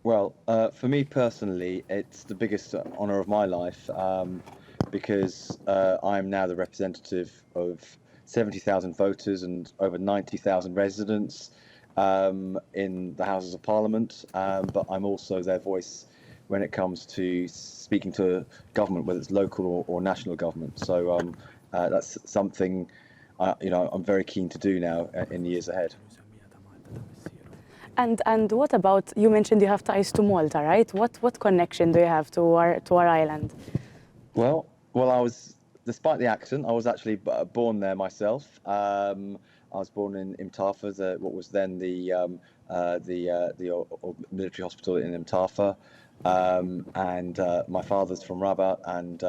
Well, for me personally, it's the biggest honor of my life because I'm now the representative of 70,000 voters and over 90,000 residents in the Houses of Parliament. But I'm also their voice when it comes to speaking to government, whether it's local or national government. So that's something I'm very keen to do now in the years ahead. And what about, you mentioned you have ties to Malta, right? What connection do you have to our island? Well, despite the accent, I was actually born there myself. I was born in Imtafa, what was then the military hospital in Imtafa, and my father's from Rabat, and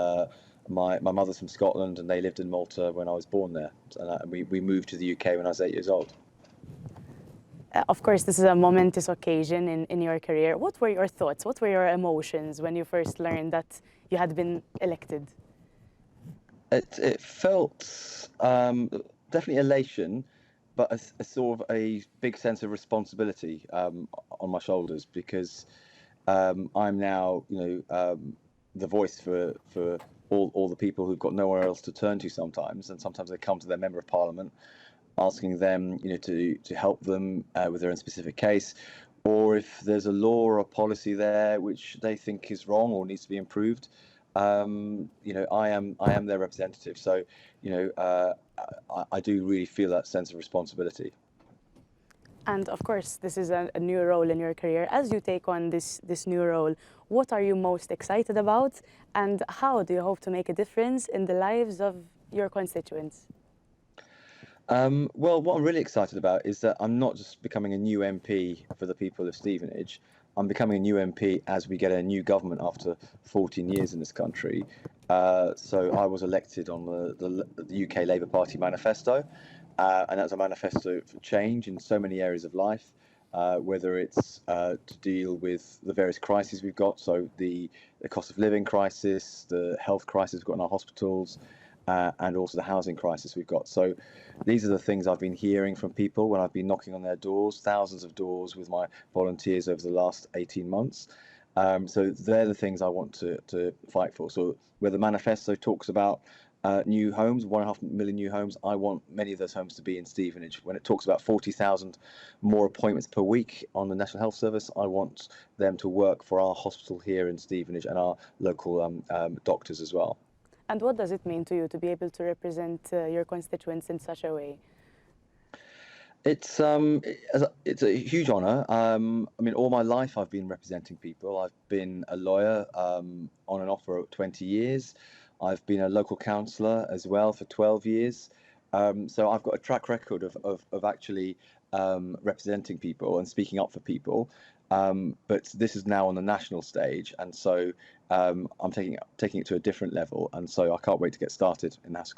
my mother's from Scotland, and they lived in Malta when I was born there. And we moved to the UK when I was 8 years old. Of course, this is a momentous occasion in your career. What were your thoughts? What were your emotions when you first learned that you had been elected? It felt definitely elation, but a sort of a big sense of responsibility on my shoulders because I'm now, the voice for all the people who've got nowhere else to turn to sometimes, and sometimes they come to their member of parliament asking them, to help them with their own specific case, or if there's a law or a policy there which they think is wrong or needs to be improved. I am their representative, so I do really feel that sense of responsibility. And of course, this is a new role in your career. As you take on this new role, what are you most excited about, and how do you hope to make a difference in the lives of your constituents? Well, what I'm really excited about is that I'm not just becoming a new MP for the people of Stevenage. I'm becoming a new MP as we get a new government after 14 years in this country. So I was elected on the UK Labour Party manifesto, and that's a manifesto for change in so many areas of life, whether it's to deal with the various crises we've got, so the cost of living crisis, the health crisis we've got in our hospitals, and also the housing crisis we've got. So these are the things I've been hearing from people when I've been knocking on their doors, thousands of doors with my volunteers over the last 18 months. So they're the things I want to fight for. So where the manifesto talks about new homes, 1.5 million new homes, I want many of those homes to be in Stevenage. When it talks about 40,000 more appointments per week on the National Health Service, I want them to work for our hospital here in Stevenage and our local doctors as well. And what does it mean to you to be able to represent your constituents in such a way? It's a huge honour. All my life I've been representing people. I've been a lawyer on and off for 20 years. I've been a local councillor as well for 12 years. So I've got a track record of actually representing people and speaking up for people. But this is now on the national stage, and so I'm taking it to a different level, and so I can't wait to get started in the House of Commons.